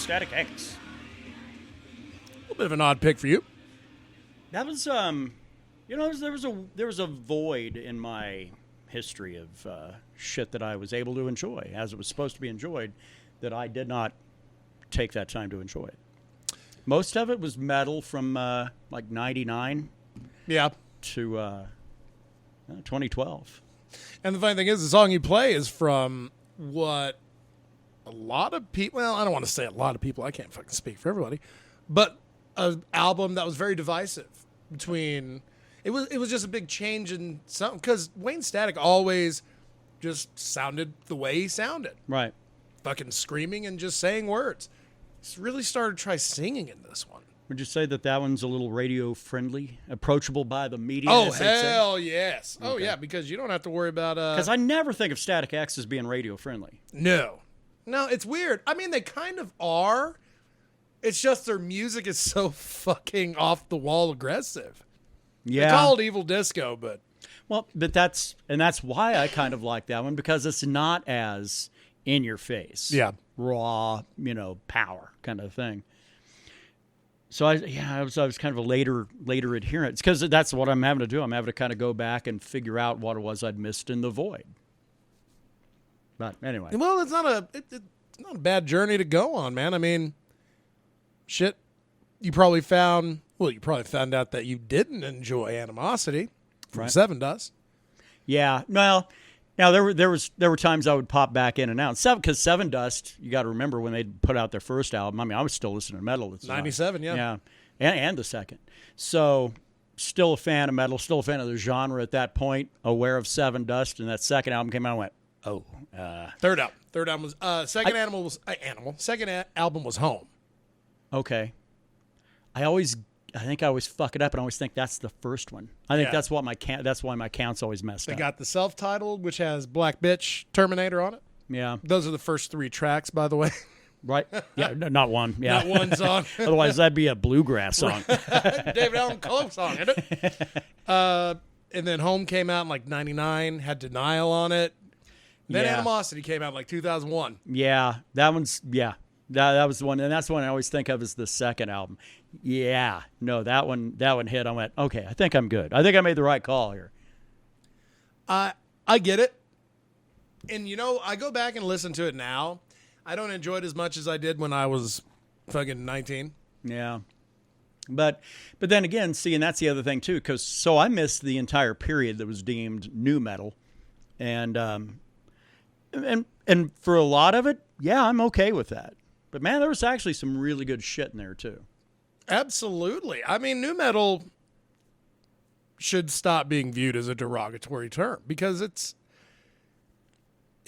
Static X. A little bit of an odd pick for you. That was, there was a void in my history of shit that I was able to enjoy as it was supposed to be enjoyed, that I did not take that time to enjoy it. Most of it was metal from like 99 to 2012. And the funny thing is, the song you play is from what a lot of people, well, I don't want to say a lot of people, I can't fucking speak for everybody, but an album that was very divisive between, it was just a big change in something, because Wayne Static always just sounded the way he sounded. Right. Fucking screaming and just saying words. He's really started to try singing in this one. Would you say that one's a little radio friendly, approachable by the media? Oh, hell yes. Okay. Oh, yeah, because you don't have to worry about... Because I never think of Static X as being radio friendly. No, it's weird. I mean, they kind of are. It's just their music is so fucking off the wall aggressive. Yeah. They call it evil disco, but... Well, but that's why I kind of like that one, because it's not as in your face. Yeah. Raw, power kind of thing. So I was kind of a later adherent. It's because that's what I'm having to do. I'm having to kind of go back and figure out what it was I'd missed in the void. But anyway. Well, it's not a bad journey to go on, man. I mean, shit, you probably found out that you didn't enjoy Animosity from Seven Dust. Yeah. Well, now there were times I would pop back in and out. Because Seven Dust, you got to remember when they put out their first album. I mean, I was still listening to metal. It's 97, yeah, and the second. So still a fan of metal, still a fan of the genre at that point. Aware of Seven Dust, and that second album came out. I went, oh. Third album was second album was Home. Okay. I think I always fuck it up and I always think that's the first one. I think that's why my count's always messed up. They got the self-titled, which has Black Bitch Terminator on it. Yeah. Those are the first 3 tracks, by the way. Right. Yeah, not one. Yeah. Not one song. Otherwise, that'd be a bluegrass song. David Allen Coe song, isn't it? And then Home came out in like 99, had Denial on it. Then Animosity came out in like 2001. Yeah. That one's, that was the one. And that's the one I always think of as the second album. Yeah. No, that one hit. I went, okay, I think I'm good. I think I made the right call here. I get it. And, I go back and listen to it now. I don't enjoy it as much as I did when I was fucking 19. Yeah. But then again, see, and that's the other thing, too, because I missed the entire period that was deemed new metal. And for a lot of it, yeah, I'm okay with that. But, man, there was actually some really good shit in there, too. Absolutely. I mean, new metal should stop being viewed as a derogatory term because it's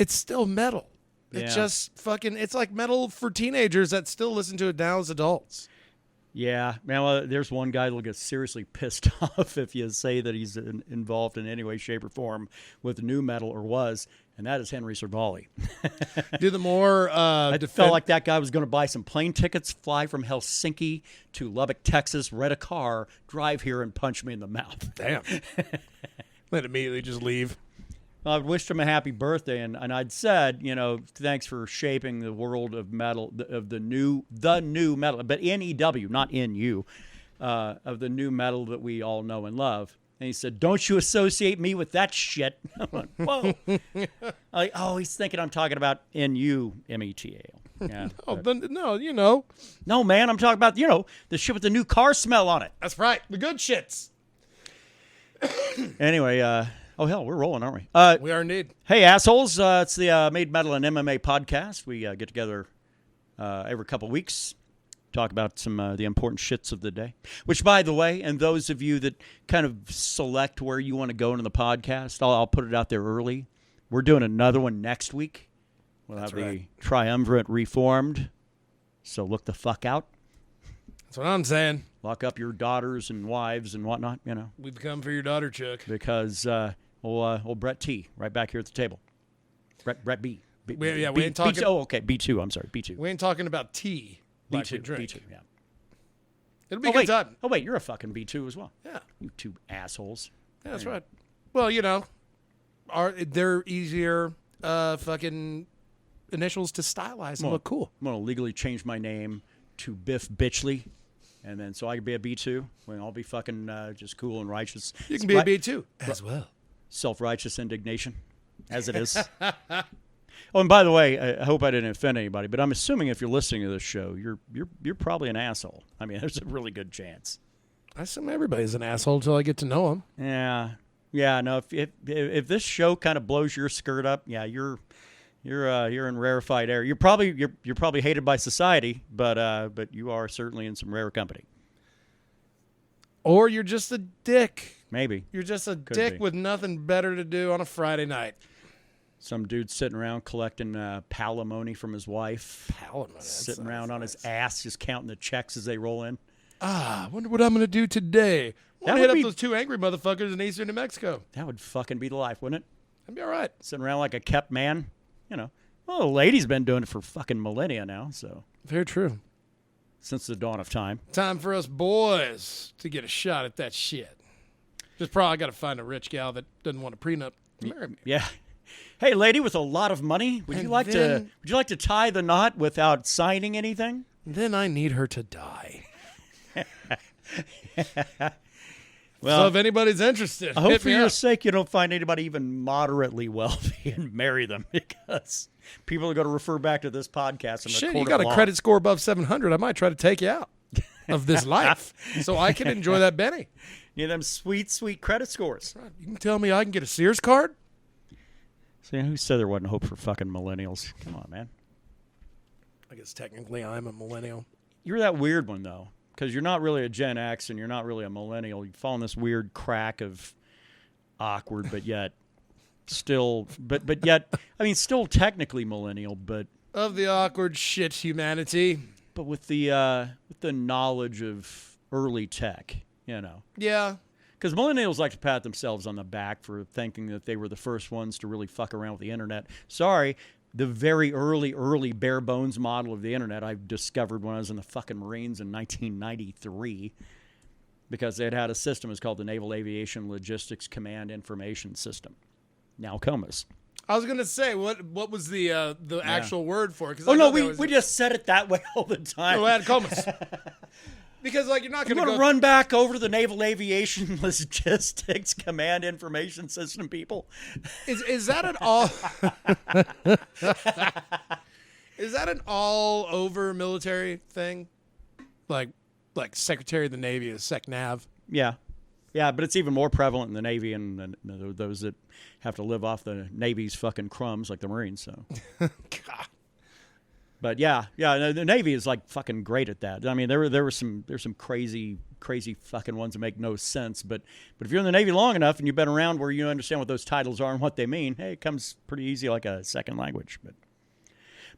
still metal. It's just fucking, it's like metal for teenagers that still listen to it now as adults. Yeah. Man, well, there's one guy that'll get seriously pissed off if you say that he's involved in any way, shape, or form with new metal or was, and that is Henry Cervali. Do the more... I felt like that guy was going to buy some plane tickets, fly from Helsinki to Lubbock, Texas, rent a car, drive here, and punch me in the mouth. Damn. Then immediately just leave. I wished him a happy birthday, and I'd said, thanks for shaping the world of metal, of the new metal, but N-E-W, not N-U, of the new metal that we all know and love. And he said, don't you associate me with that shit. I went, whoa. He's thinking I'm talking about N-U-M-E-T-A-L. Yeah, no. No, man, I'm talking about, the shit with the new car smell on it. That's right, the good shits. Anyway, oh, hell, we're rolling, aren't we? We are indeed. Hey, assholes. It's the Made Metal and MMA podcast. We get together every couple weeks, talk about some the important shits of the day. Which, by the way, and those of you that kind of select where you want to go into the podcast, I'll put it out there early. We're doing another one next week. We'll have the Triumvirate reformed, so look the fuck out. That's what I'm saying. Lock up your daughters and wives and whatnot, We've come for your daughter, Chuck. Because... old Brett T, right back here at the table. Brett B. We ain't talking... B2, I'm sorry, B2. We ain't talking about tea like B2, we drink. B2, yeah. It'll be a good time. Oh, wait, you're a fucking B2 as well. Yeah. You two assholes. Yeah, that's right. Well, they're easier fucking initials to stylize and Well, look cool. I'm going to legally change my name to Biff Bitchley, and then so I can be a B2. When I'll be fucking just cool and righteous. You can be a B2 as well. Self-righteous indignation, as it is. Oh, and by the way, I hope I didn't offend anybody, but I'm assuming if you're listening to this show, you're probably an asshole. I mean, there's a really good chance. I assume everybody's an asshole until I get to know them. Yeah. No, if this show kind of blows your skirt up, yeah, you're in rarefied air. You're probably hated by society, but you are certainly in some rare company. Or you're just a dick. Maybe You're just a Could dick be. with nothing better to do on a Friday night. some dude sitting around collecting palimony from his wife, Palimony. sitting around on his ass, just counting the checks as they roll in. I wonder what I'm going to do today. I'm That going to would hit be- up those two angry motherfuckers in eastern New Mexico. That would fucking be the life, wouldn't it? That'd be all right. Sitting around like a kept man, you know. Well, the lady's been doing it for fucking millennia now, so Very true. since the dawn of time. Time for us boys to get a shot at that shit. Just probably got to find a rich gal that doesn't want a prenup to marry me. Yeah. Hey, lady with a lot of money, would you And like then- to tie the knot without signing anything? Then I need her to die. Well, So if anybody's interested, I hope hit for me your up. sake you don't find anybody even moderately wealthy and marry them, because people are going to refer back to this podcast. In the Shit, court you got of a law. credit score above 700. I might try to take you out of this life so I can enjoy that Benny. You know, them sweet, sweet credit scores. You can tell me I can get a Sears card? See, who said there wasn't hope for fucking millennials? Come on, man. I guess technically I'm a millennial. You're that weird one, though, because you're not really a Gen X and you're not really a millennial. You fall in this weird crack of awkward, but yet still, but yet, I mean, still technically millennial, but Of the awkward shit humanity. with the knowledge of early tech, you know. Yeah. Because millennials like to pat themselves on the back for thinking that they were the first ones to really fuck around with the internet. Sorry, the very early bare bones model of the internet I discovered when I was in the fucking Marines in 1993, because they had a system. It's called the Naval Aviation Logistics Command Information System, now COMAS. I was going to say, what was the actual word for it? Oh, no, we just said it that way all the time. No, I had comas. Because, like, you're not I'm going to going to run back over to the Naval Aviation Logistics Command Information System, people. Is that an all... Is that an all-over military thing? Like Secretary of the Navy is SecNav? Yeah. Yeah, but it's even more prevalent in the Navy and those that have to live off the Navy's fucking crumbs, like the Marines. So, God. but yeah, the Navy is like fucking great at that. I mean, there's some crazy fucking ones that make no sense. But if you're in the Navy long enough and you've been around where you understand what those titles are and what they mean, hey, it comes pretty easy like a second language.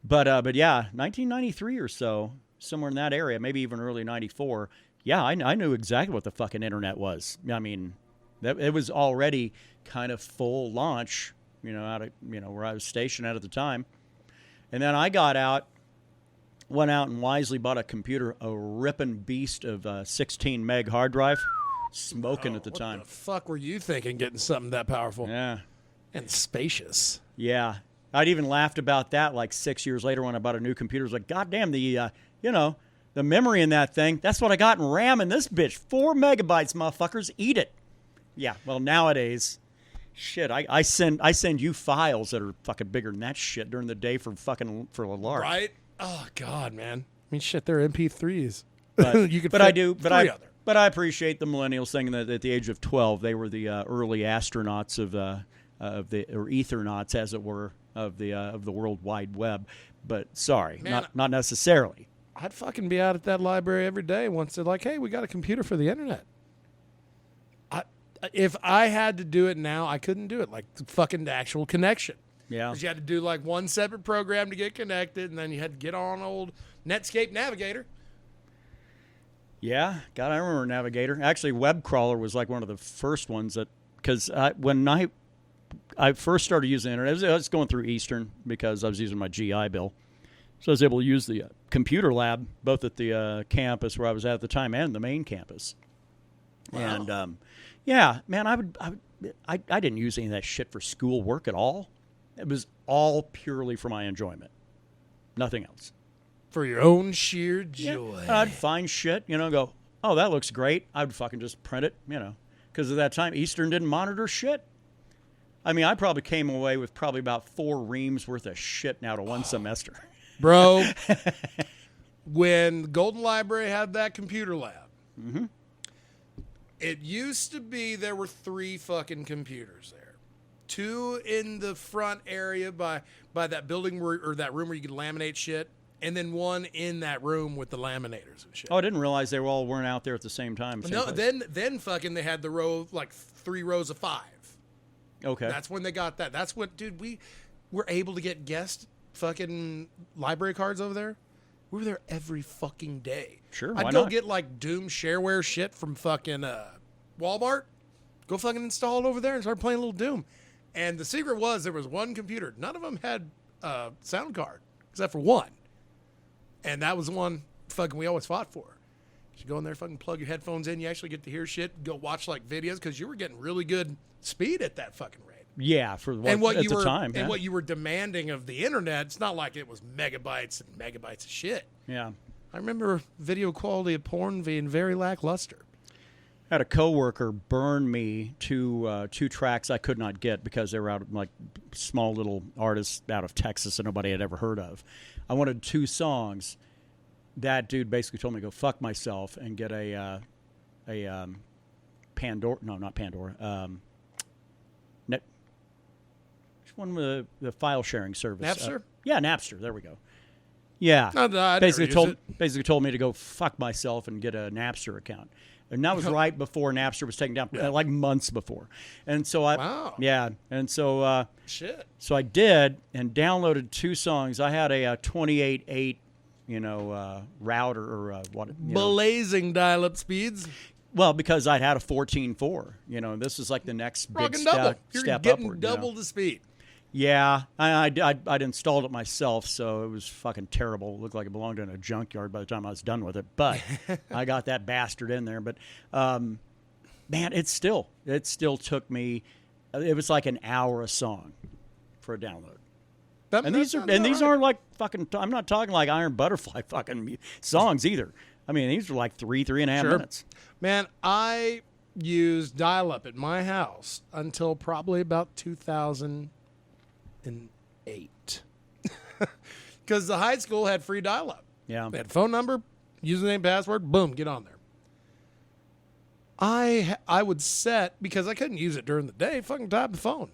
But yeah, 1993 or so, somewhere in that area, maybe even early '94. Yeah, I knew exactly what the fucking internet was. I mean, it was already kind of full launch, out of where I was stationed at the time. And then I went out and wisely bought a computer, a ripping beast of a 16 meg hard drive, smoking at the time. What the fuck were you thinking getting something that powerful? Yeah. And spacious. Yeah. I'd even laughed about that like 6 years later when I bought a new computer. I was like, God damn, the memory in that thing, that's what I got in RAM in this bitch. 4 megabytes, motherfuckers. Eat it. Yeah, well, nowadays, shit, I send you files that are fucking bigger than that shit during the day for a lark. Right? Oh, God, man. I mean, shit, they're MP3s. But, You could but fit I do, three other. but I appreciate the millennials thinking that at the age of 12, they were the early astronauts or ethernauts, as it were, of the World Wide Web. But sorry, Man, not necessarily. I'd fucking be out at that library every day once they're like, hey, we got a computer for the internet. If I had to do it now, I couldn't do it. Like, fucking the actual connection. Yeah. Because you had to do, like, one separate program to get connected, and then you had to get on old Netscape Navigator. Yeah, God, I remember Navigator. Actually, Web Crawler was like one of the first ones because when I first started using the internet, I was going through Eastern because I was using my GI Bill. So I was able to use the computer lab, both at the campus where I was at the time and the main campus. Wow. And, yeah, man, I didn't use any of that shit for school work at all. It was all purely for my enjoyment. Nothing else. For your own sheer joy. Yeah. I'd find shit, go, oh, that looks great. I'd fucking just print it, because at that time, Eastern didn't monitor shit. I mean, I probably came away with probably about 4 reams worth of shit now to one semester. Bro, when Golden Library had that computer lab, it used to be there were 3 fucking computers there. 2 in the front area by that building or that room where you could laminate shit, and then 1 in that room with the laminators and shit. Oh, I didn't realize they weren't out there at the same time. No, then fucking they had the row, like 3 rows of 5. Okay. That's when they got that. That's what, dude, we were able to get guest fucking library cards over there. We were there every fucking day. Sure, I'd why go not? get like Doom shareware shit from fucking Walmart. Go fucking install it over there and start playing a little Doom. And the secret was there was 1 computer. None of them had a sound card except for 1. And that was the one fucking we always fought for. You go in there, fucking plug your headphones in. You actually get to hear shit. Go watch like videos because you were getting really good speed at that fucking rate. Yeah, for What at you the were time. and what you were demanding of the internet. It's not like it was megabytes and megabytes of shit. Yeah. I remember video quality of porn being very lackluster. I had a coworker burn me 2 tracks I could not get because they were out of like small little artists out of Texas that nobody had ever heard of. I wanted 2 songs. That dude basically told me to go fuck myself and get a Pandora. No, not Pandora. Which one was the file sharing service? Napster? Yeah, Napster. There we go. Yeah. I never Basically told me to go fuck myself and get a Napster account. And that was right before Napster was taken down, like months before. And so Wow. Yeah. And so Shit. So I did and downloaded 2 songs. I had a 28.8 router or what? Blazing dial-up speeds. Well, because I'd had a 14.4. This is like the next big Fucking double. You're step getting upward. double the speed. Yeah, I'd installed it myself, so it was fucking terrible. It looked like it belonged in a junkyard by the time I was done with it. But I got that bastard in there. But man, it still took me. It was like an hour a song for a download. These aren't like fucking. I'm not talking like Iron Butterfly fucking songs either. I mean, these are like 3.5 minutes. Man, I used dial-up at my house until probably about 2008. Because the high school had free dial-up. Yeah. They had a phone number, username, password, boom, get on there. I would set, because I couldn't use it during the day, fucking tap the phone.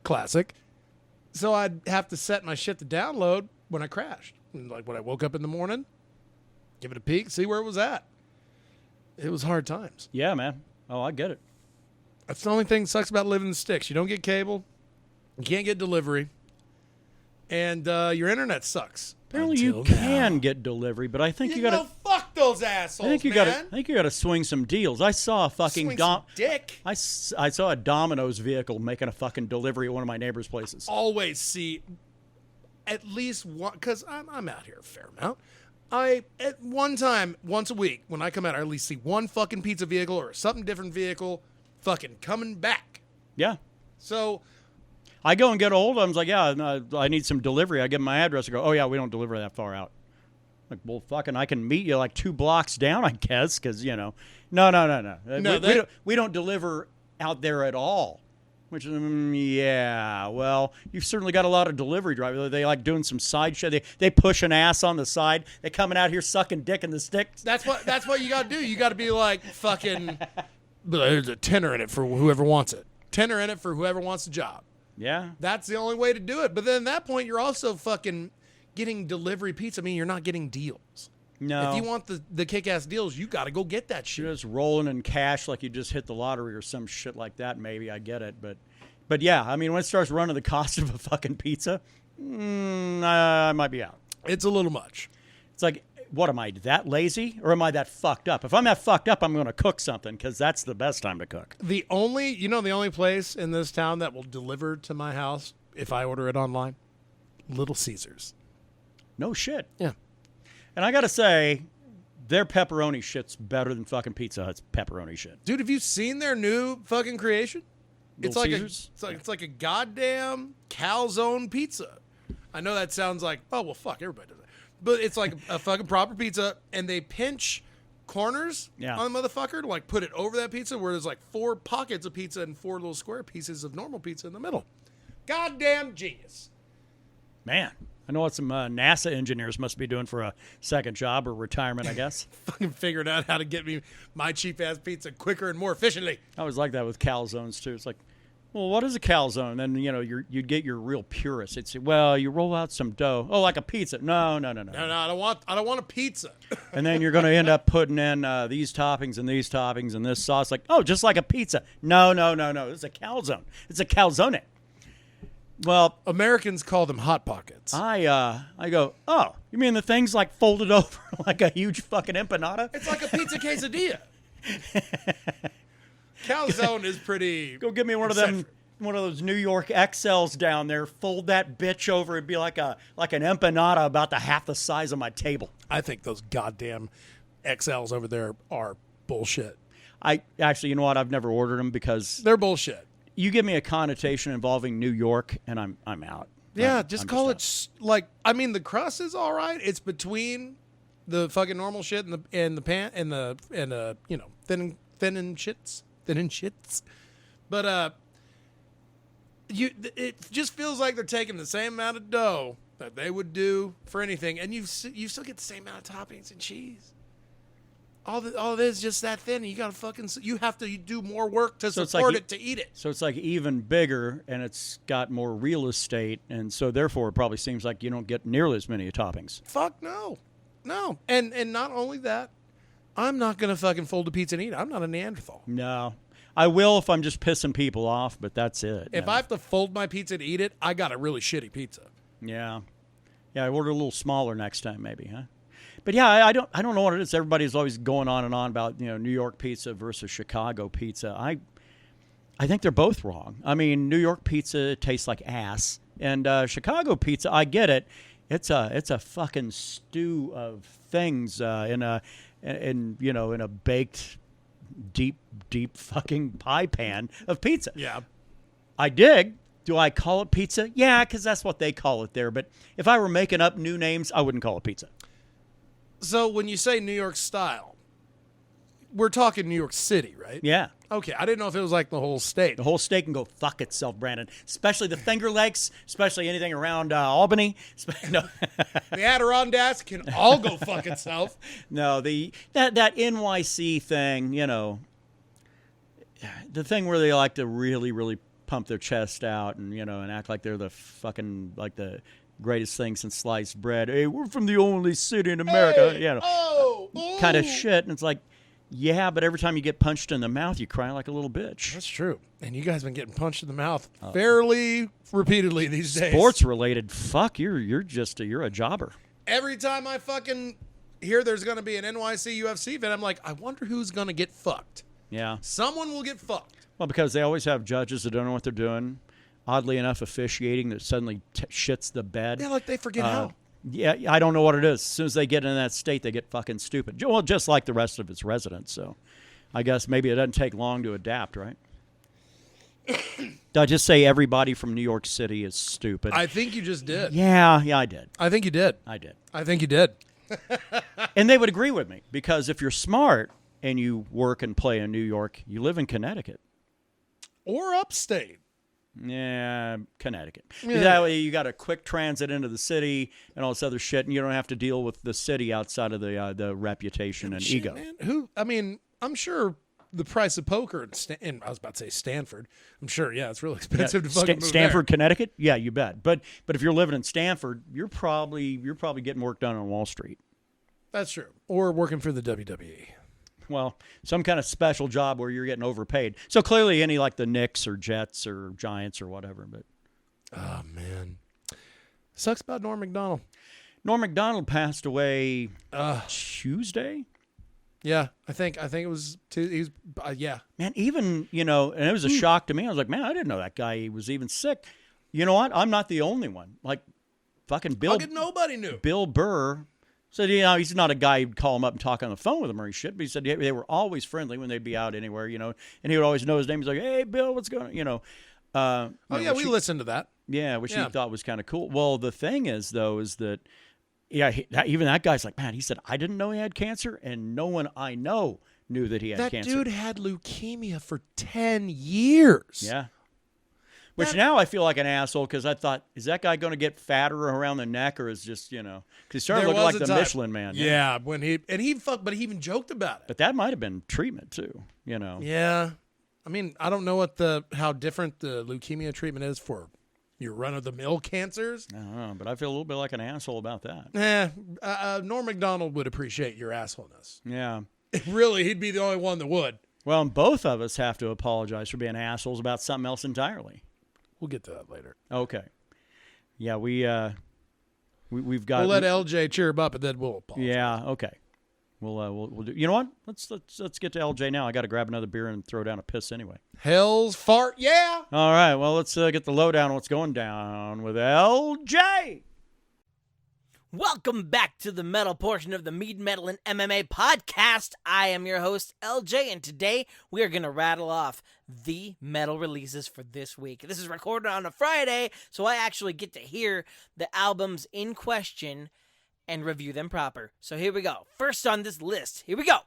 Classic. So I'd have to set my shit to download when I crashed. And like when I woke up in the morning, give it a peek, see where it was at. It was hard times. Yeah, man. Oh, I get it. That's the only thing that sucks about living in the sticks. You don't get cable. You can't get delivery. And your internet sucks. Apparently you can get delivery, but I think you got to fuck those assholes. I think you got to swing some deals. I saw a fucking dick. I saw a Domino's vehicle making a fucking delivery at one of my neighbor's places. Always see at least one, because I'm out here a fair amount. At one time, once a week, when I come out, I at least see one fucking pizza vehicle or something different vehicle fucking coming back. Yeah. So I go and get a hold of them. I was like, yeah, I need some delivery. I give them my address. I go, oh, yeah, we don't deliver that far out. Like, well, fucking, I can meet you like 2 blocks down, I guess, because, no. We don't deliver out there at all. Which, yeah, well, you've certainly got a lot of delivery drivers. They like doing some side shit. They push an ass on the side. They coming out here sucking dick in the sticks. That's what you got to do. You got to be like fucking, there's a tenner in it for whoever wants it. Tenner in it for whoever wants the job. Yeah. That's the only way to do it. But then at that point, you're also fucking getting delivery pizza. I mean, you're not getting deals. No. If you want the kick-ass deals, you got to go get that shit. You're just rolling in cash like you just hit the lottery or some shit like that, maybe. I get it. But yeah, I mean, when it starts running the cost of a fucking pizza, I might be out. It's a little much. It's like, what am I, that lazy? Or am I that fucked up? If I'm that fucked up, I'm going to cook something because that's the best time to cook. The only place in this town that will deliver to my house if I order it online? Little Caesars. No shit. Yeah. And I got to say, their pepperoni shit's better than fucking Pizza Hut's pepperoni shit. Dude, have you seen their new fucking creation? Little Caesars? It's like a goddamn calzone pizza. I know that sounds like, oh, well, fuck, everybody does that. But it's like a fucking proper pizza, and they pinch corners on the motherfucker to like put it over that pizza where there's like 4 pockets of pizza and 4 little square pieces of normal pizza in the middle. Goddamn genius. Man, I know what some NASA engineers must be doing for a second job or retirement, I guess. Fucking figured out how to get me my cheap-ass pizza quicker and more efficiently. I was like that with calzones, too. It's like, well, what is a calzone? Then, you'd get your real purist. It'd say, well, you roll out some dough. Oh, like a pizza. No. No, I don't want a pizza. And then you're going to end up putting in these toppings and these toppings and this sauce. Like, oh, just like a pizza. No. It's a calzone. It's a calzone. Well, Americans call them Hot Pockets. I go, oh, you mean the thing's like folded over like a huge fucking empanada? It's like a pizza quesadilla. Calzone is pretty. Go give me one of those New York XLs down there. Fold that bitch over. It'd be like an empanada about the half the size of my table. I think those goddamn XLs over there are bullshit. I actually, you know what? I've never ordered them because they're bullshit. You give me a connotation involving New York, and I'm out. Yeah, just call it like. I mean, the crust is all right. It's between the fucking normal shit and the pan and the thin and shits. But it just feels like they're taking the same amount of dough that they would do for anything, and you still get the same amount of toppings and cheese. All it is just that thin. You have to do more work to support it to eat it. So it's like even bigger, and it's got more real estate, and so therefore it probably seems like you don't get nearly as many toppings. Fuck no. And not only that, I'm not gonna fucking fold a pizza and eat it. I'm not a Neanderthal. No, I will if I'm just pissing people off, but that's it. If I have to fold my pizza to eat it, I got a really shitty pizza. Yeah. I order a little smaller next time, maybe, huh? But yeah, I don't know what it is. Everybody's always going on and on about New York pizza versus Chicago pizza. I think they're both wrong. I mean, New York pizza tastes like ass, and Chicago pizza, I get it. It's a fucking stew of things in a baked deep fucking pie pan of pizza. Yeah, I dig. Do I call it pizza? Yeah, because that's what they call it there. But if I were making up new names, I wouldn't call it pizza. So when you say New York style, we're talking New York City, right? Yeah. Okay, I didn't know if it was like the whole state. The whole state can go fuck itself, Brandon. Especially the Finger Lakes, especially anything around Albany. No. The Adirondacks can all go fuck itself. No, that NYC thing, the thing where they like to really, really pump their chest out and act like they're the fucking like the greatest thing since sliced bread. Hey, we're from the only city in America. Hey, kind of shit. And it's like, yeah, but every time you get punched in the mouth, you cry like a little bitch. That's true. And you guys have been getting punched in the mouth fairly repeatedly these days. Sports related. Fuck, you're a jobber. Every time I fucking hear there's going to be an NYC UFC event, I'm like, I wonder who's going to get fucked. Yeah. Someone will get fucked. Well, because they always have judges that don't know what they're doing. Oddly enough, officiating that suddenly shits the bed. Yeah, like they forget how. Yeah, I don't know what it is. As soon as they get in that state, they get fucking stupid. Well, just like the rest of its residents. So I guess maybe it doesn't take long to adapt, right? Did I just say everybody from New York City is stupid? I think you just did. Yeah, I did. I think you did. I did. I think you did. And they would agree with me because if you're smart and you work and play in New York, you live in Connecticut. Or upstate. Yeah, Connecticut. Yeah. That way you got a quick transit into the city and all this other shit, and you don't have to deal with the city outside of the reputation and ego. Man. I'm sure the price of poker in I was about to say Stanford. I'm sure, yeah, it's really expensive to fucking move Stanford, there. Connecticut? Yeah, you bet. But if you're living in Stanford, you're probably getting work done on Wall Street. That's true. Or working for the WWE. Well, some kind of special job where you're getting overpaid. So clearly any like the Knicks or Jets or Giants or whatever. But oh, man. Sucks about Norm MacDonald. Norm MacDonald passed away Tuesday. Yeah, I think it was Tuesday. Yeah. Man, even, and it was a shock to me. I was like, man, I didn't know that guy was even sick. You know what? I'm not the only one. Like fucking nobody knew. Bill Burr said, he's not a guy who'd call him up and talk on the phone with him or any shit, but he said they were always friendly when they'd be out anywhere, and he would always know his name. He's like, hey, Bill, what's going on? We listened to that. Yeah, which he thought was kind of cool. Well, the thing is, though, is that Yeah, even that guy's like, man, he said, I didn't know he had cancer, and no one I know knew that he had That cancer. dude had leukemia for 10 years. Yeah. Which now I feel like an asshole because I thought, is that guy going to get fatter around the neck, or is just, because he started looking like the Michelin Man. Yeah, but he even joked about it. But that might have been treatment too, Yeah. I mean, I don't know how different the leukemia treatment is for your run-of-the-mill cancers. I don't know, but I feel a little bit like an asshole about that. Norm MacDonald would appreciate your assholeness. Yeah. Really, he'd be the only one that would. Well, and both of us have to apologize for being assholes about something else entirely. We'll get to that later. Okay. Yeah, we've got. We'll let LJ cheer him up, and then we'll apologize. Yeah. Okay. We'll do. You know what? Let's get to LJ now. I got to grab another beer and throw down a piss anyway. Hell's fart, yeah. All right. Well, let's get the lowdown on what's going down with LJ. Welcome back to the metal portion of the Mead, Metal, and MMA podcast. I am your host, LJ, and today we are going to rattle off the metal releases for this week. This is recorded on a Friday, so I actually get to hear the albums in question and review them proper. So here we go. First on this list, here we go.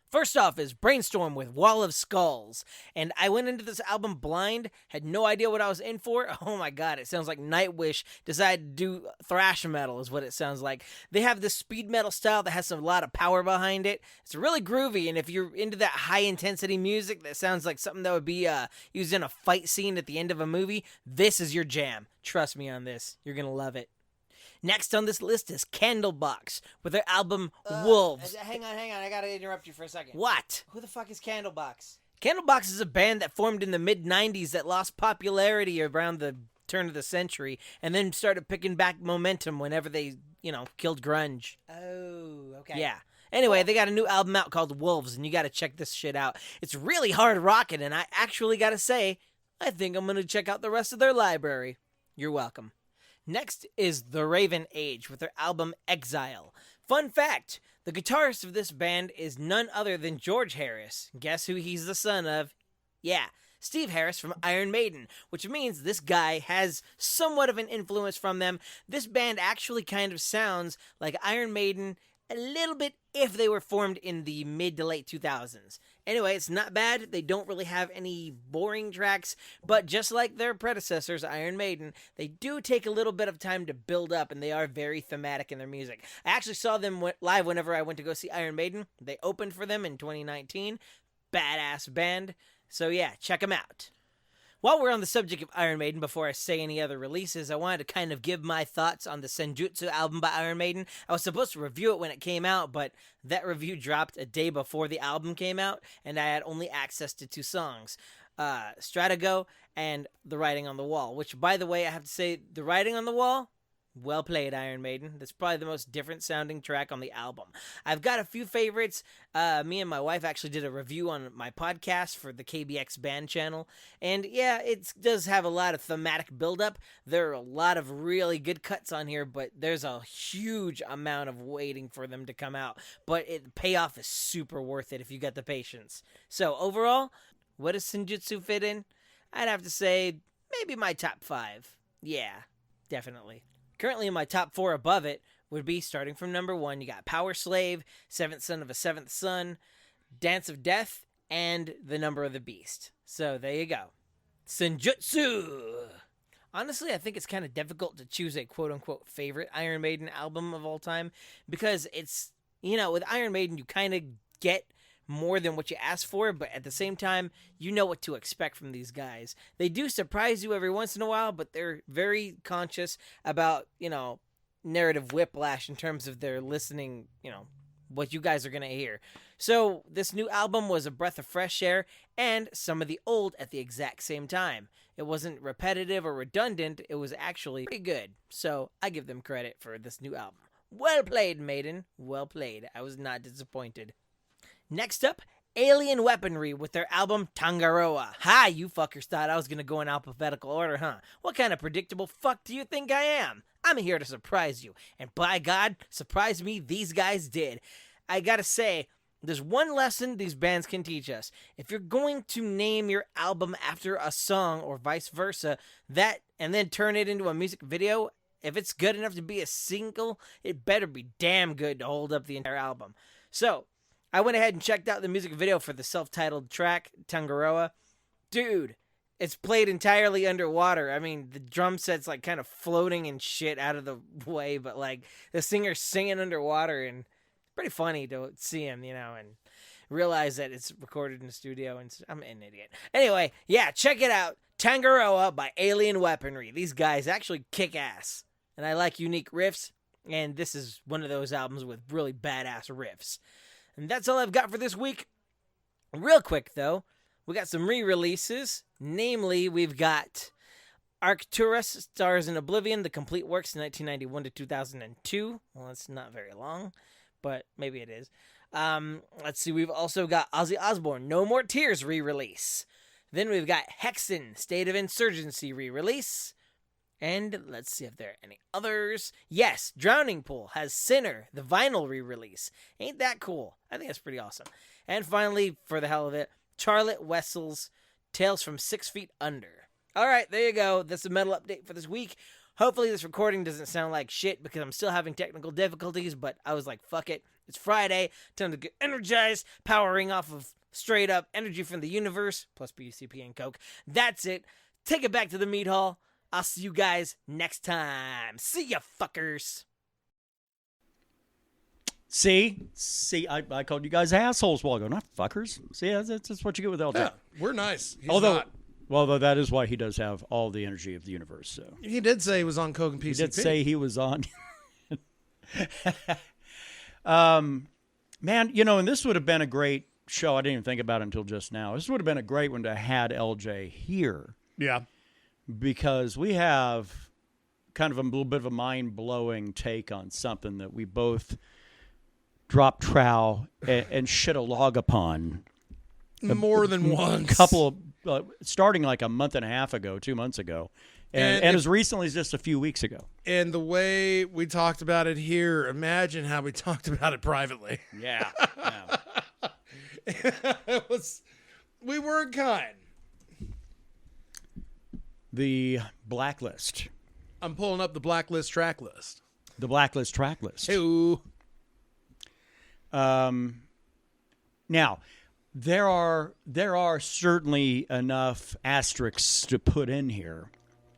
First off is Brainstorm with Wall of Skulls. And I went into this album blind, had no idea what I was in for. Oh my god, it sounds like Nightwish decided to do thrash metal is what it sounds like. They have this speed metal style that has a lot of power behind it. It's really groovy, and if you're into that high intensity music that sounds like something that would be used in a fight scene at the end of a movie, this is your jam. Trust me on this. You're gonna love it. Next on this list is Candlebox with their album Wolves. Hang on. I gotta interrupt you for a second. What? Who the fuck is Candlebox? Candlebox is a band that formed in the mid-90s that lost popularity around the turn of the century and then started picking back momentum whenever they, killed grunge. Oh, okay. Yeah. Anyway, they got a new album out called Wolves, and you gotta check this shit out. It's really hard rocking, and I actually gotta say, I think I'm gonna check out the rest of their library. You're welcome. Next is The Raven Age with their album Exile. Fun fact, the guitarist of this band is none other than George Harris. Guess who he's the son of? Yeah, Steve Harris from Iron Maiden, which means this guy has somewhat of an influence from them. This band actually kind of sounds like Iron Maiden a little bit if they were formed in the mid to late 2000s. Anyway, it's not bad. They don't really have any boring tracks, but just like their predecessors, Iron Maiden, they do take a little bit of time to build up, and they are very thematic in their music. I actually saw them live whenever I went to go see Iron Maiden. They opened for them in 2019. Badass band. So yeah, check them out. While we're on the subject of Iron Maiden, before I say any other releases, I wanted to kind of give my thoughts on the Senjutsu album by Iron Maiden. I was supposed to review it when it came out, but that review dropped a day before the album came out, and I had only access to 2 songs, Stratago and The Writing on the Wall, which, by the way, I have to say, The Writing on the Wall, well played, Iron Maiden. That's probably the most different sounding track on the album. I've got a few favorites. Me and my wife actually did a review on my podcast for the KBX band channel. And yeah, it does have a lot of thematic buildup. There are a lot of really good cuts on here, but there's a huge amount of waiting for them to come out. But the payoff is super worth it if you got the patience. So overall, what does Senjutsu fit in? I'd have to say maybe my top 5. Yeah, definitely. Currently in my top 4 above it would be, starting from number 1, you got Power Slave, Seventh Son of a Seventh Son, Dance of Death, and The Number of the Beast. So there you go. Senjutsu! Honestly, I think it's kind of difficult to choose a quote-unquote favorite Iron Maiden album of all time, because it's, with Iron Maiden, you kind of get more than what you ask for, but at the same time, you know what to expect from these guys. They do surprise you every once in a while, but they're very conscious about, narrative whiplash in terms of their listening, what you guys are going to hear. So this new album was a breath of fresh air and some of the old at the exact same time. It wasn't repetitive or redundant. It was actually pretty good. So I give them credit for this new album. Well played, Maiden. Well played. I was not disappointed. Next up, Alien Weaponry with their album Tangaroa. Ha, you fuckers thought I was going to go in alphabetical order, huh? What kind of predictable fuck do you think I am? I'm here to surprise you. And by God, surprise me, these guys did. I gotta say, there's one lesson these bands can teach us. If you're going to name your album after a song or vice versa, and then turn it into a music video, If it's good enough to be a single, it better be damn good to hold up the entire album. So, I went ahead and checked out the music video for the self-titled track, Tangaroa. Dude, it's played entirely underwater. I mean, the drum set's like kind of floating and shit out of the way, but like the singer's singing underwater, and it's pretty funny to see him, and realize that it's recorded in the studio, and I'm an idiot. Anyway, yeah, check it out. Tangaroa by Alien Weaponry. These guys actually kick ass, and I like unique riffs, and this is one of those albums with really badass riffs. And that's all I've got for this week. Real quick, though, we got some re-releases. Namely, we've got Arcturus Stars in Oblivion, the complete works, 1991 to 2002. Well, that's not very long, but maybe it is. Let's see, we've also got Ozzy Osbourne, No More Tears re-release. Then we've got Hexen, State of Insurgency re-release. And let's see if there are any others. Yes, Drowning Pool has Sinner, the vinyl re-release. Ain't that cool? I think that's pretty awesome. And finally, for the hell of it, Charlotte Wessel's Tales from 6 Feet Under. All right, there you go. That's the metal update for this week. Hopefully this recording doesn't sound like shit because I'm still having technical difficulties, but I was like, fuck it. It's Friday. Time to get energized, powering off of straight up energy from the universe, plus BCP and Coke. That's it. Take it back to the meat hall. I'll see you guys next time. See ya, fuckers. See, I called you guys assholes while ago, not fuckers. See, that's what you get with LJ. Yeah, we're nice. He's although not. that is why he does have all the energy of the universe. So He did say he was on Coke and PCP. he did say he was on. Man, and this would have been a great show. I didn't even think about it until just now. This would have been a great one to had LJ here. Yeah. Because we have kind of a little bit of a mind-blowing take on something that we both dropped trow and shit a log upon. More than once. Starting like a month and a half ago, 2 months ago, and as recently as just a few weeks ago. And the way we talked about it here, imagine how we talked about it privately. Yeah. We weren't kind. The Blacklist. I'm pulling up the Blacklist track list. The Blacklist track list. Hey-oo. Now, there are certainly enough asterisks to put in here.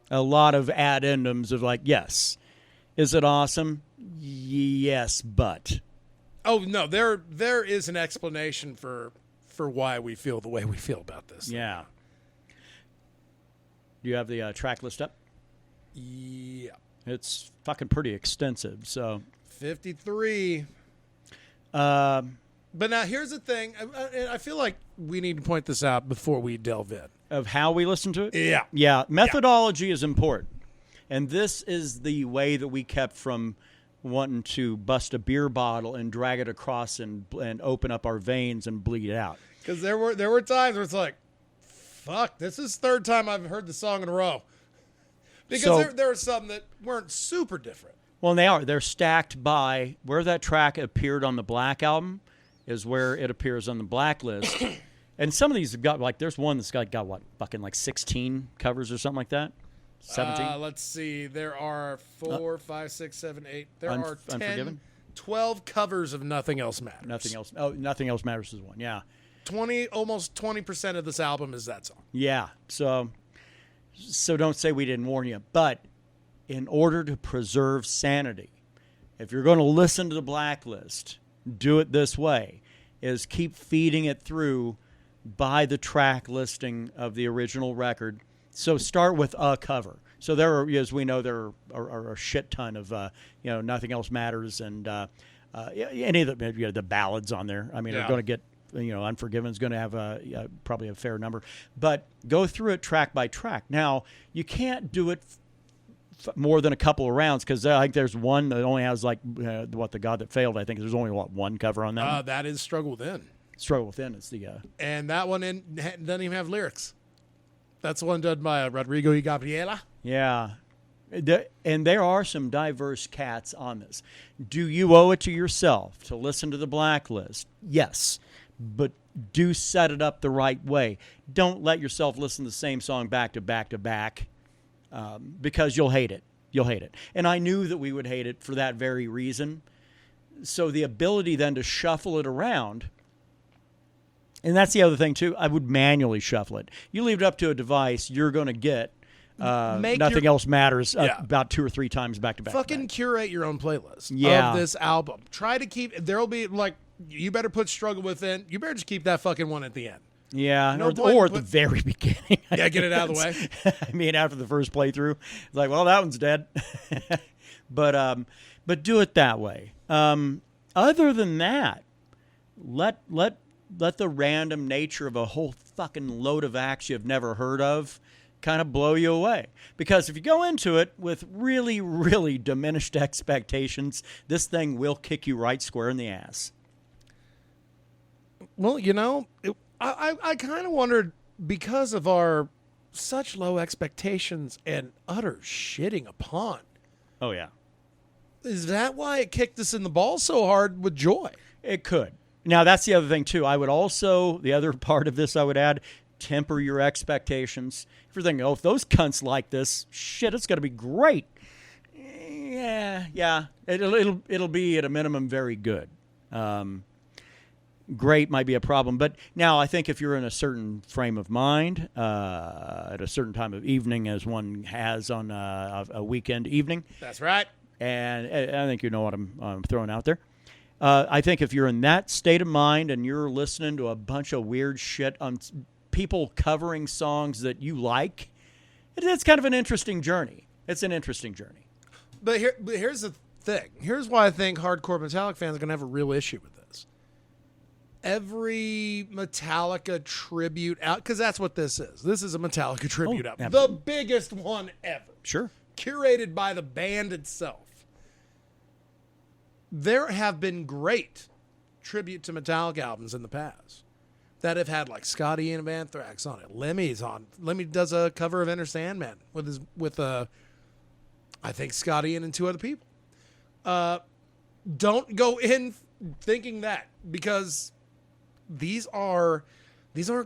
A lot of addendums of like, yes. Is it awesome? Yes, but. Oh, no, there is an explanation for why we feel the way we feel about this. Yeah. Do you have the track list up? Yeah. It's fucking pretty extensive, so. 53. But now here's the thing. I feel like we need to point this out before we delve in. of how we listen to it? Yeah. Yeah, methodology is important. And this is the way that we kept from wanting to bust a beer bottle and drag it across and open up our veins and bleed out. Because there were times where it's like, fuck, this is the third time I've heard the song in a row. Because there are some that weren't super different. Well, and they are. They're stacked by where that track appeared on the Black album is where it appears on the Blacklist. And some of these have got, like, there's one that's got what, fucking like 16 covers or something like that? 17? Let's see. There are 4, 5, 6, 7, 8. There are 10, Unforgiven? 12 covers of Nothing Else Matters. Nothing else. Oh, Nothing Else Matters is one, yeah. Almost 20% of this album is that song. Yeah, so don't say we didn't warn you. But in order to preserve sanity, if you're going to listen to the Blacklist, do it this way, is keep feeding it through by the track listing of the original record. So start with a cover. So there are, as we know, there are a shit ton of, Nothing Else Matters and any of the ballads on there. I mean, are going to get, Unforgiven's going to have probably a fair number. But go through it track by track. Now, you can't do it more than a couple of rounds because I think there's one that only has The God That Failed. I think there's only one cover on that. That is Struggle Within. Struggle Within is the and that one doesn't even have lyrics. That's the one done by Rodrigo y Gabriela. Yeah. And there are some diverse cats on this. Do you owe it to yourself to listen to the Blacklist? Yes. But do set it up the right way. Don't let yourself listen to the same song back to back to back because you'll hate it. you'll hate it. And I knew that we would hate it for that very reason. So the ability then to shuffle it around, and that's the other thing too, I would manually shuffle it. You leave it up to a device, you're going to get Nothing Else Matters about 2 or 3 times back to back. Fucking curate your own playlist Yeah. of this album. Try to keep, there'll be like, you better put Struggle Within. You better just keep that fucking one at the end. Yeah, No or point at the very beginning. Yeah, get it out of the way. I mean, after the first playthrough, it's like, well, that one's dead. but do it that way. Other than that, let the random nature of a whole fucking load of acts you've never heard of kind of blow you away. Because if you go into it with really, really diminished expectations, this thing will kick you right square in the ass. Well, you know, I kind of wondered, because of our such low expectations and utter shitting upon, Oh, yeah. is that why it kicked us in the balls so hard with Joy? It could. Now, that's the other thing, too. I would also, the other part of this I would add, temper your expectations. If you're thinking, oh, if those cunts like this, shit, it's going to be great. Yeah. It'll be, at a minimum, very good. Great might be a problem. But now I think if you're in a certain frame of mind, at a certain time of evening, as one has on a weekend evening, That's right. and I think you know what I'm throwing out there. I think if you're in that state of mind and you're listening to a bunch of weird shit on people covering songs that you like, it's kind of an interesting journey. It's an interesting journey. But here's the thing. Here's why I think hardcore Metallica fans are going to have a real issue with this. Every Metallica tribute out, because that's what this is. This is a Metallica tribute album. absolutely. The biggest one ever. Sure. Curated by the band itself. There have been great tribute to Metallica albums in the past that have had like Scott Ian of Anthrax on it. Lemmy does a cover of Enter Sandman with I think Scott Ian and 2 other people. Don't go in thinking that, because these aren't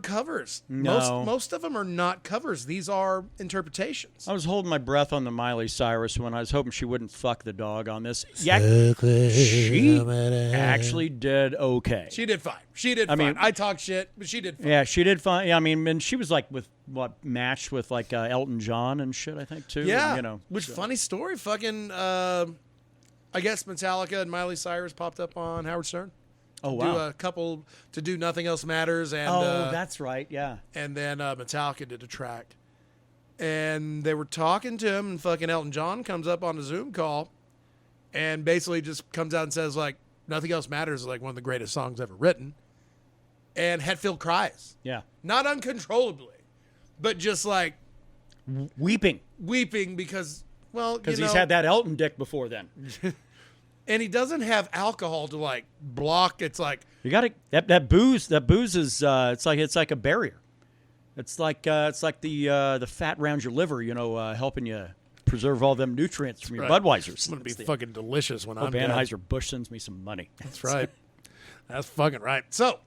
covers. No. Most of them are not covers. These are interpretations. I was holding my breath on the Miley Cyrus one. I was hoping she wouldn't fuck the dog on this. Yeah, she actually did okay. She did fine. I mean, I talk shit, but she did fine. Yeah, she did fine. Yeah, I mean, and she was like matched with like Elton John and shit, I think, too. Yeah, And, which funny story. Fucking, I guess Metallica and Miley Cyrus popped up on Howard Stern. Oh, wow. Do a couple to do Nothing Else Matters, and that's right. Yeah. and then Metallica did a track, and they were talking to him, and fucking Elton John comes up on a Zoom call, and basically just comes out and says like Nothing Else Matters is like one of the greatest songs ever written, and Hetfield cries, Yeah. not uncontrollably, but just like Weeping. because Because he's had that Elton dick before then. and he doesn't have alcohol to like block. It's like You got to that booze. That booze is it's like a barrier. It's like the fat around your liver, helping you preserve all them nutrients from your right. Budweisers. It's gonna be fucking delicious when Hope I'm dead. Anheuser-Busch sends me some money. That's right. That's fucking right. So,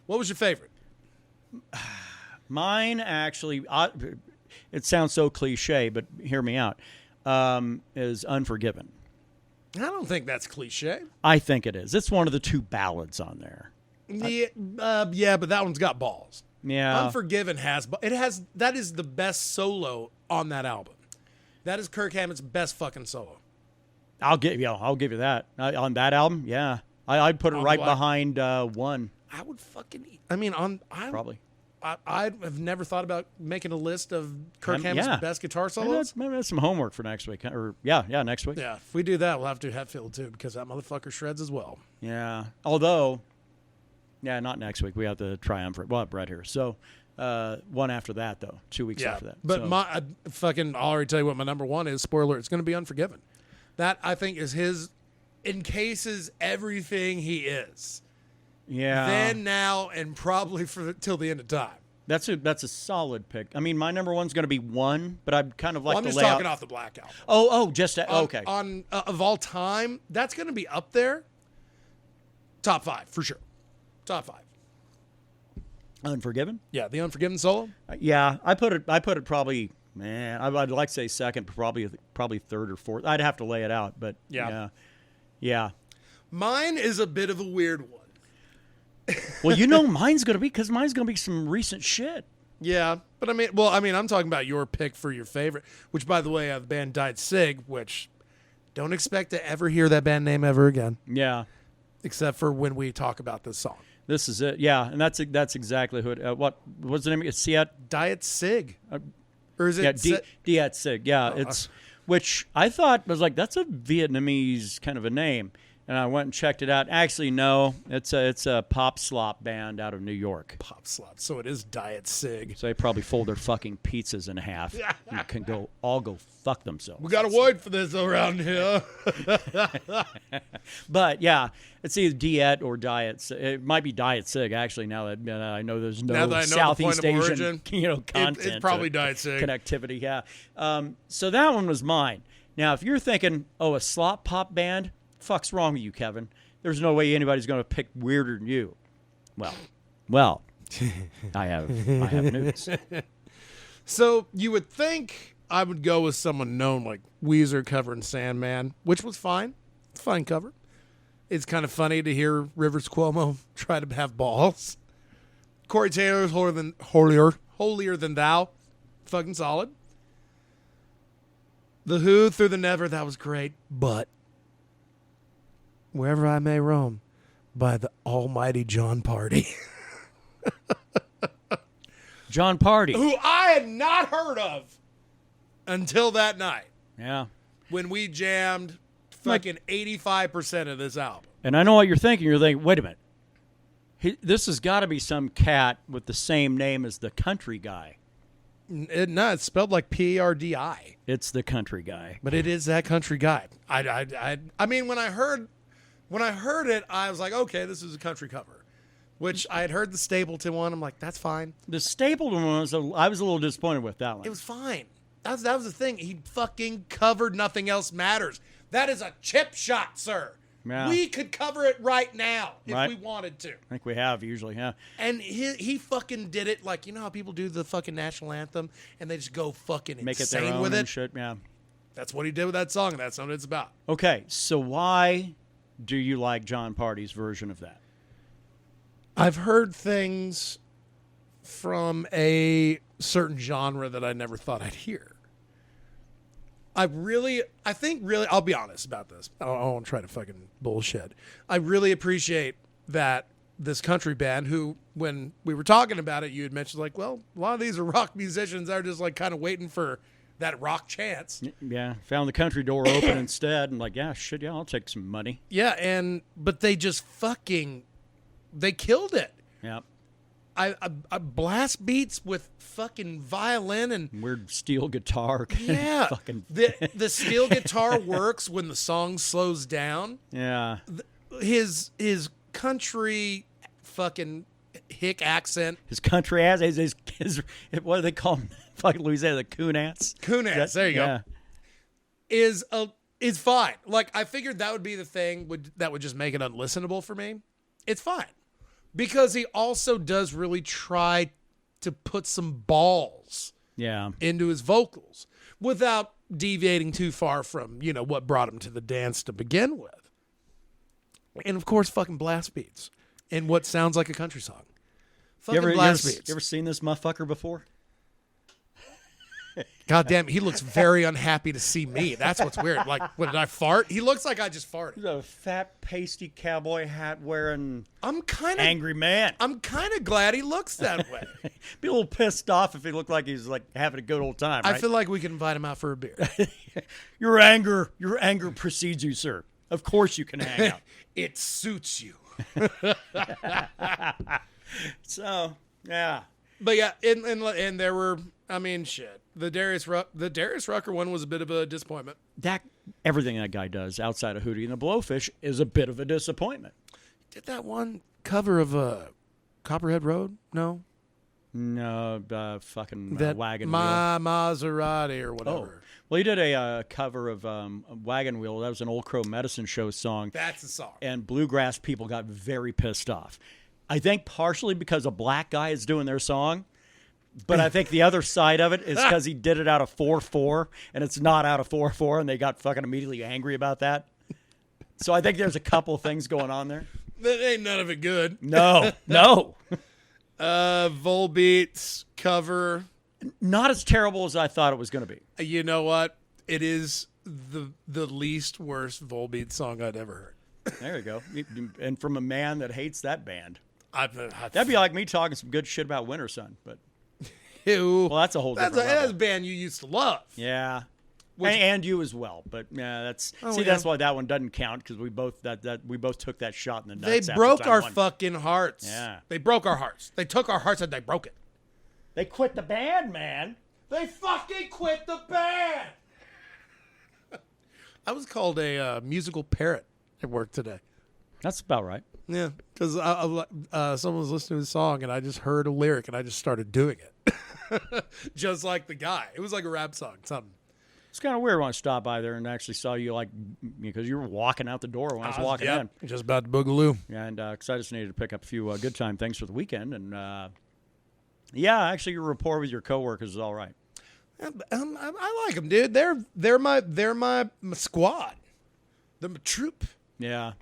what was your favorite? Mine actually, it sounds so cliche, but hear me out. Is Unforgiven. I don't think that's cliche. I think it is. It's one of the 2 ballads on there. Yeah, but that one's got balls. Yeah. Unforgiven has that is the best solo on that album. That is Kirk Hammett's best fucking solo. I'll give you that. On that album, yeah. I'd put it right behind One. I would fucking. I mean, Probably. I have never thought about making a list of Kirk Hammett's best guitar solos. Maybe that's some homework for next week. Or next week. Yeah, if we do that, we'll have to do Hetfield too, because that motherfucker shreds as well. Yeah. Although, not next week. We have the Triumvirate. We'll have Brett here. So, one after that, though. 2 weeks after that. But so. I'll already tell you what my number 1 is. Spoiler, it's going to be Unforgiven. That, I think, is his, encases everything he is. Yeah. Then, now, and probably till the end of time. That's a solid pick. I mean, my number 1's going to be One, but I'd kind of like I'm the just layout. talking off the Black Album. Okay. On of all time, that's going to be up there. Top 5 for sure. Top 5. Unforgiven. Yeah, the Unforgiven solo. Yeah, I put it probably Man, I'd like to say second, probably third or fourth. I'd have to lay it out, but yeah. Mine is a bit of a weird one. Well, mine's going to be some recent shit. Yeah, but I'm talking about your pick for your favorite, which, by the way, the band Dissect, which don't expect to ever hear that band name ever again. Yeah. Except for when we talk about this song. This is it. Yeah, and that's exactly who it, what's the name? It's Diet Sig. Or is it? Diet Sig. Yeah, which I thought was like, that's a Vietnamese kind of a name. And I went and checked it out. Actually, no, it's a pop slop band out of New York. Pop slop. So it is Diet Sig. So they probably fold their fucking pizzas in half and can all go fuck themselves. We got to wait for this around here. But yeah, it's either Diet or Diet. It might be Diet Sig actually. Now that I know there's no Southeast Asian content. It's probably Diet Sig connectivity. Yeah. So that one was mine. Now, if you're thinking, a slop pop band. Fuck's wrong with you, Kevin? There's no way anybody's going to pick weirder than you. Well, I have news. So you would think I would go with someone known like Weezer covering Sandman, which was fine. It's a fine cover. It's kind of funny to hear Rivers Cuomo try to have balls. Corey Taylor's holier than thou. Fucking solid. The Who, Through the Never, that was great, but Wherever I May Roam by the almighty John Party. John Party. Who I had not heard of until that night. Yeah. When we jammed fucking 85% of this album. And I know what you're thinking. You're thinking, wait a minute. This has got to be some cat with the same name as the country guy. No, it's spelled like P-E-R-D-I. It's the country guy. But it is that country guy. I mean, when I heard it, I was like, okay, this is a country cover. Which I had heard the Stapleton one. I'm like, that's fine. The Stapleton one, I was a little disappointed with that one. It was fine. That was the thing. He fucking covered Nothing Else Matters. That is a chip shot, sir. Yeah. We could cover it right now if we wanted to. I think we have usually, yeah. And he fucking did it like, you know how people do the fucking national anthem and they just go fucking make insane it their own with it? And shit, yeah. That's what he did with that song, and that's what it's about. Okay, so why do you like John Party's version of that? I've heard things from a certain genre that I never thought I'd hear. I'll be honest about this. I don't want to try to fucking bullshit. I really appreciate that this country band who, when we were talking about it, you had mentioned like, well, a lot of these are rock musicians. They're just like kind of waiting for that rock chance. Yeah. Found the country door open instead and like, yeah, shit, yeah, I'll take some money. Yeah. But they just they killed it. Yeah. I blast beats with fucking violin and weird steel guitar. Yeah, the steel guitar works when the song slows down. Yeah, his country fucking hick accent. His country ass. His what do they call him? Fucking Louisiana, the coon ass. Coon ass. There you go. Is fine. Like I figured that would be the thing that would just make it unlistenable for me. It's fine. Because he also does really try to put some balls into his vocals without deviating too far from, what brought him to the dance to begin with. And, of course, fucking blast beats in what sounds like a country song. Fucking blast beats. You ever seen this motherfucker before? God damn, he looks very unhappy to see me. That's what's weird. Like, what, did I fart? He looks like I just farted. He's a fat, pasty cowboy hat wearing angry man. I'm kind of glad he looks that way. Be a little pissed off if he looked like he's like having a good old time, right? I feel like we can invite him out for a beer. Your anger precedes you, sir. Of course you can hang out. It suits you. So, yeah. But yeah, and there were, shit. The Darius Rucker one was a bit of a disappointment. Everything that guy does outside of Hootie and the Blowfish is a bit of a disappointment. Did that one cover of Copperhead Road? No, fucking that Wagon My Wheel. Maserati or whatever. Oh. Well, he did a cover of Wagon Wheel. That was an Old Crow Medicine Show song. That's a song. And bluegrass people got very pissed off. I think partially because a black guy is doing their song. But I think the other side of it is because he did it out of 4/4, and it's not out of 4/4, and they got fucking immediately angry about that. So I think there's a couple things going on there. That ain't none of it good. No. Volbeat's cover. Not as terrible as I thought it was going to be. You know what? It is the least worst Volbeat song I'd ever heard. There you go. And from a man that hates that band. That'd That'd be like me talking some good shit about Winter Sun, but Well, that's a whole different level. That's a band you used to love. Yeah. And you as well, but yeah, that's that's why that one doesn't count because we both took that shot in the nuts. They after broke time our one. fucking hearts. Yeah, they broke our hearts. They took our hearts and they broke it. They quit the band, man. They fucking quit the band. I was called a musical parrot at work today. That's about right. Yeah, because someone was listening to the song and I just heard a lyric and I just started doing it, just like the guy. It was like a rap song, something. It's kind of weird when I stopped by there and actually saw you, like, because you were walking out the door when I was walking in. Just about to boogaloo. And because I just needed to pick up a few good time things for the weekend. And, yeah, actually your rapport with your coworkers is all right. I like them, dude. They're my squad. They're my troop. Yeah.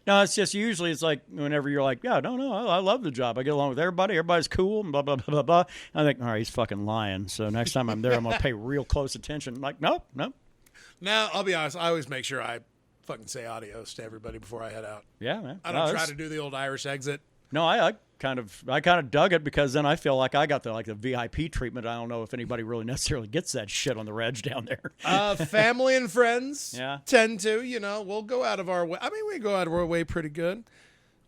No, it's just usually it's like whenever you're like, yeah, no, I love the job. I get along with everybody. Everybody's cool, and blah, blah, blah, blah, blah. I think, all right, he's fucking lying. So next time I'm there, I'm going to pay real close attention. Like, nope. Now, I'll be honest. I always make sure I fucking say adios to everybody before I head out. Yeah, man. I don't try to do the old Irish exit. No, I kind of dug it because then I feel like I got the VIP treatment. I don't know if anybody really necessarily gets that shit on the reg down there. Family and friends tend to, we'll go out of our way. I mean, we go out of our way pretty good.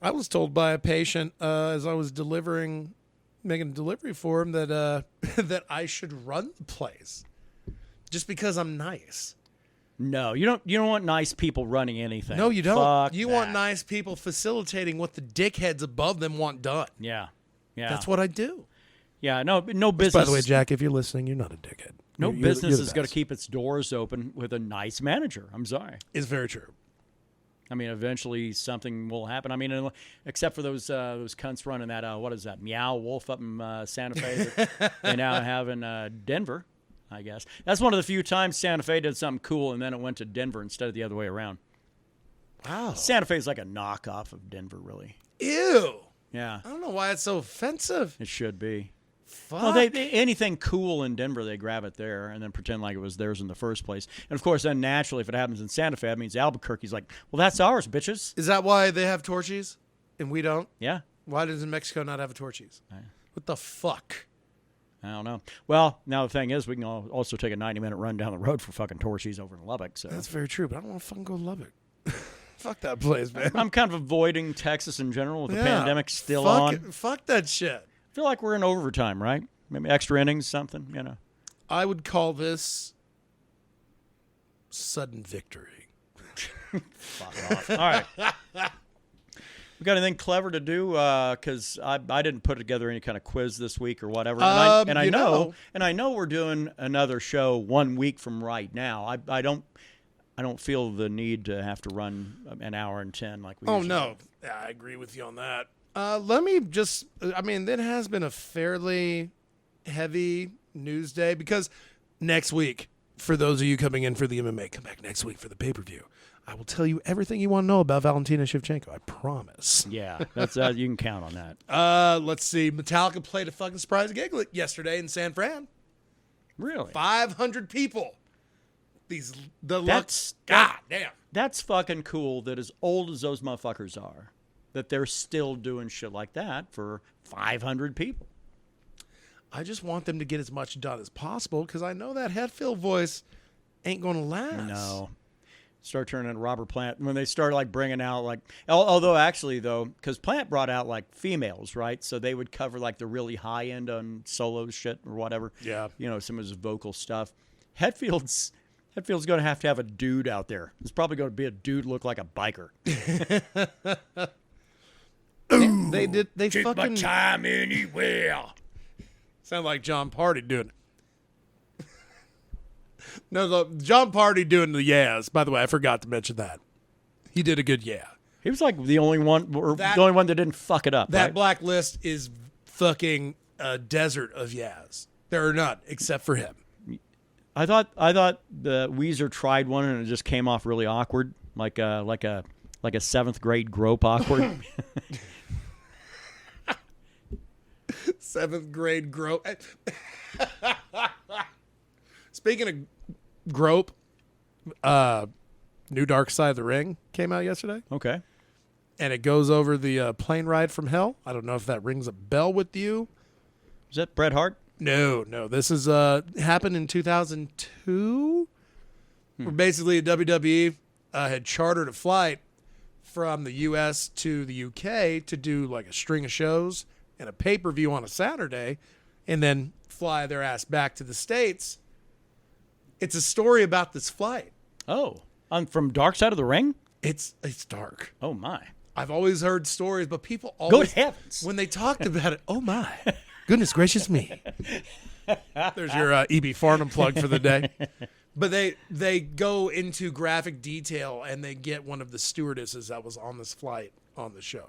I was told by a patient as I was making a delivery for him that that I should run the place just because I'm nice. No, you don't want nice people running anything. No, you don't. Fuck you that. want nice people facilitating what the dickheads above them want done. Yeah. That's what I do. Yeah, no business. By the way, Jack, if you're listening, you're not a dickhead. No You're business the is going to best. keep its doors open with a nice manager. I'm sorry. It's very true. I mean, eventually something will happen. I mean, except for those cunts running that what is that Meow Wolf up in Santa Fe that they now have in Denver. I guess that's one of the few times Santa Fe did something cool, and then it went to Denver instead of the other way around. Wow. Santa Fe is like a knockoff of Denver, really. Ew. Yeah. I don't know why it's so offensive. It should be. Fuck. Well, they anything cool in Denver, they grab it there and then pretend like it was theirs in the first place. And, of course, then naturally, if it happens in Santa Fe, that means Albuquerque's like, well, that's ours, bitches. Is that why they have Torchies and we don't? Yeah. Why does Mexico not have a Torchies? What the fuck? I don't know. Well, now the thing is, we can also take a 90-minute run down the road for fucking Torchies over in Lubbock. So That's very true, but I don't want to fucking go to Lubbock. Fuck that place, man. I'm kind of avoiding Texas in general with the pandemic still on. Fuck that shit. I feel like we're in overtime, right? Maybe extra innings, something, I would call this sudden victory. Fuck off. All right. We got anything clever to do? Because I didn't put together any kind of quiz this week or whatever. And I know we're doing another show 1 week from right now. I don't feel the need to have to run an hour and 10 like we usually do. Yeah, I agree with you on that. Let me just, it has been a fairly heavy news day because next week, for those of you coming in for the MMA, come back next week for the pay-per-view. I will tell you everything you want to know about Valentina Shevchenko. I promise. Yeah, that's you can count on that. Let's see. Metallica played a fucking surprise gig yesterday in San Fran. Really? 500 people. God damn. That's fucking cool that as old as those motherfuckers are, that they're still doing shit like that for 500 people. I just want them to get as much done as possible because I know that Hetfield voice ain't going to last. No. Start turning into Robert Plant when they start like bringing out like, although actually though, because Plant brought out like females, right? So they would cover like the really high end on solo shit or whatever. Yeah. Some of his vocal stuff. Hetfield's going to have a dude out there. It's probably going to be a dude look like a biker. They Take fucking my time anywhere. sound like John Party doing it. No, John Party doing the yes. By the way, I forgot to mention that. He did a good yeah. He was like the only one, the only one that didn't fuck it up. That right? Blacklist is fucking a desert of Yaz. There are none except for him. I thought the Weezer tried one and it just came off really awkward, like a seventh grade grope awkward. Seventh grade grope. Speaking of grope, new Dark Side of the Ring came out yesterday. Okay. And it goes over the plane ride from hell. I don't know if that rings a bell with you. Is that Bret Hart? No. This is happened in 2002. Where basically WWE had chartered a flight from the U.S. to the U.K. to do like a string of shows and a pay-per-view on a Saturday, and then fly their ass back to the States. It's a story about this flight. Oh, from Dark Side of the Ring? It's dark. Oh my! I've always heard stories, but people always, good heavens, when they talked about it, oh my, goodness gracious me. There's your E.B. Farnham plug for the day. But they go into graphic detail, and they get one of the stewardesses that was on this flight on the show,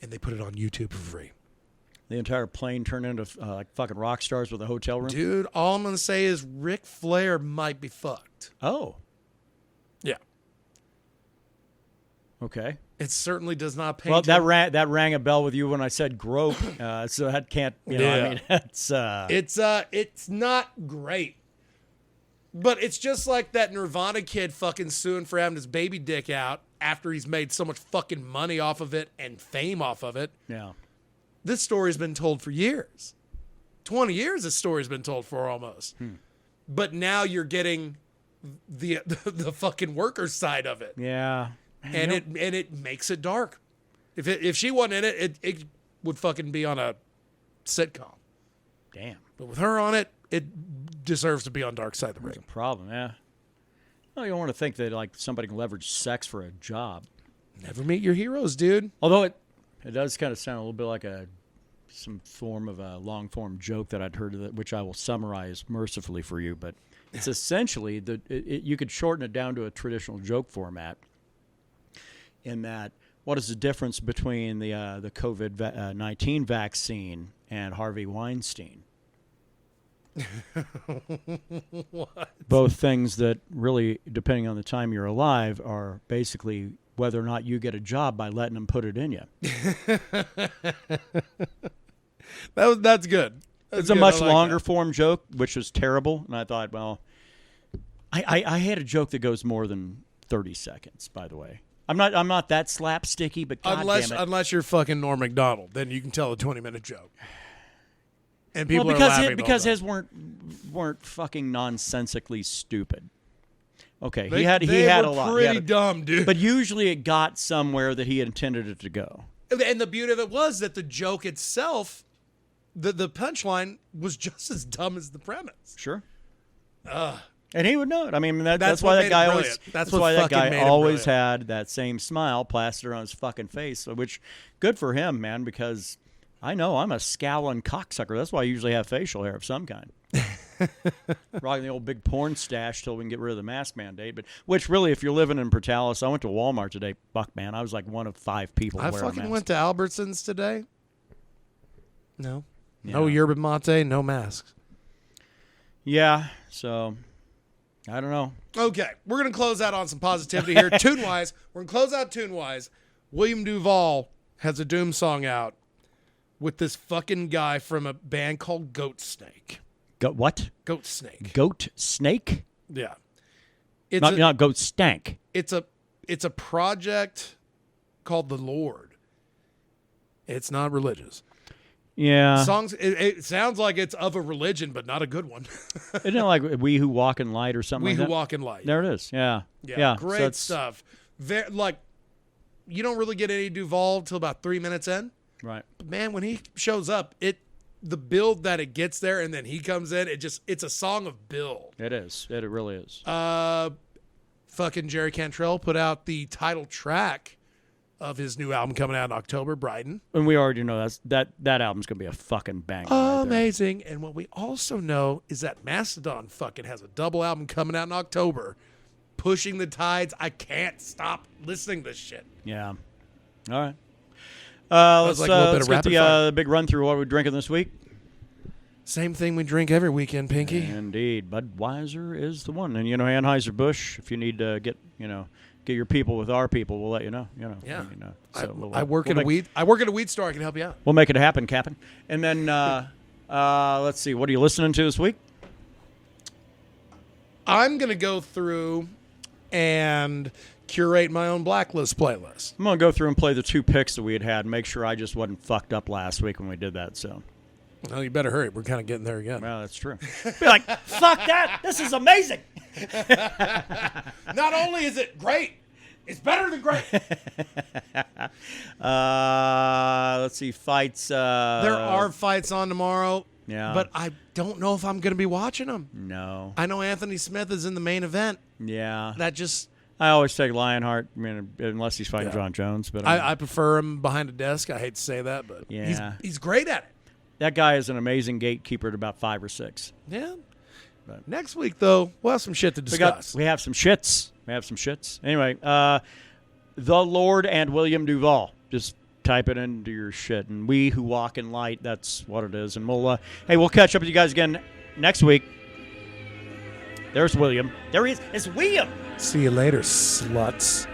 and they put it on YouTube for free. The entire plane turned into like fucking rock stars with a hotel room. Dude, all I'm gonna say is Ric Flair might be fucked. Oh, yeah. Okay. It certainly does not paint. Well, that rang a bell with you when I said grope, so that can't. You know, I mean, it's not great, but it's just like that Nirvana kid fucking suing for having his baby dick out after he's made so much fucking money off of it and fame off of it. Yeah. This story's been told for years. 20 years this story's been told for almost. But now you're getting the fucking worker side of it. Yeah. And it makes it dark. If she wasn't in it, it would fucking be on a sitcom. Damn. But with her on it, it deserves to be on Dark Side of the Ring. That's a problem, yeah. Well, you don't want to think that like somebody can leverage sex for a job. Never meet your heroes, dude. Although it does kind of sound a little bit like some form of a long form joke that I'd heard of it, which I will summarize mercifully for you. But it's essentially you could shorten it down to a traditional joke format. In that, what is the difference between the COVID-19 vaccine and Harvey Weinstein? What? Both things that really, depending on the time you're alive, are basically whether or not you get a job by letting them put it in you. That's good. It's a much longer form joke, which was terrible. And I thought, well, I had a joke that goes more than 30 seconds, by the way. I'm not that slapsticky, but unless you're fucking Norm MacDonald, then you can tell a 20-minute joke. And people are laughing because his weren't fucking nonsensically stupid. Okay, they he had a lot. Pretty dumb, dude. But usually it got somewhere that he intended it to go. And the beauty of it was that the joke itself, the punchline was just as dumb as the premise. Sure. And he would know it. I mean, that's why that guy always. That's why that guy always brilliant. had that same smile plastered on his fucking face. Which, good for him, man. Because I know I'm a scowling cocksucker. That's why I usually have facial hair of some kind. Rocking the old big porn stash till we can get rid of the mask mandate. But which really, if you're living in Portales, I went to Walmart today. Fuck, man, I was like one of 5 people. I wearing a fucking mask. went to Albertsons today. No Yeah. yerba mate, no masks. Yeah. So. I don't know. Okay, we're going to close out on some positivity here. Tune-wise, we're going to close out tune-wise. William Duvall has a Doom song out with this fucking guy from a band called Goat Snake. What? Goat Snake. Goat Snake? Yeah. Not Goat Stank. It's a project called The Lord. It's not religious. Yeah. Songs. It sounds like it's of a religion, but not a good one. Isn't it like We Who Walk in Light or something We like Who that? Walk in Light. There it is. Yeah. Yeah. So Great stuff. You don't really get any Duvall till about 3 minutes in. Right. But man, when he shows up, the build that it gets there, and then he comes in, it's a song of build. It is. It really is. Fucking Jerry Cantrell put out the title track of his new album coming out in October, Brighton. And we already know that album's going to be a fucking banger. Right Amazing. And what we also know is that Mastodon fucking has a double album coming out in October. Pushing the Tides. I can't stop listening to this shit. there. Yeah. All right. Let's, like a little bit let's of get rapid the fire. big run through what we're drinking this week. Same thing we drink every weekend, Pinky. Indeed, Budweiser is the one, and Anheuser-Busch. If you need to get your people with our people, we'll let you know. Yeah. I mean, so I work at a weed store. I can help you out. We'll make it happen, Captain. And then let's see. What are you listening to this week? I'm gonna go through and curate my own Blacklist playlist. I'm gonna go through and play the 2 picks that we had and make sure I just wasn't fucked up last week when we did that. So. Well, you better hurry. We're kind of getting there again. Well, that's true. Be like, fuck that. This is amazing. Not only is it great, it's better than great. Let's see. Fights. There are fights on tomorrow. Yeah. But I don't know if I'm going to be watching them. No. I know Anthony Smith is in the main event. Yeah. That just... I always take Lionheart, unless he's fighting John Jones. But I prefer him behind a desk. I hate to say that, but he's great at it. That guy is an amazing gatekeeper at about 5 or 6. Yeah. But next week, though, we'll have some shit to discuss. We have some shits. Anyway, The Lord and William Duvall. Just type it into your shit. And We Who Walk in Light, that's what it is. And we'll catch up with you guys again next week. There's William. There he is. It's William. See you later, sluts.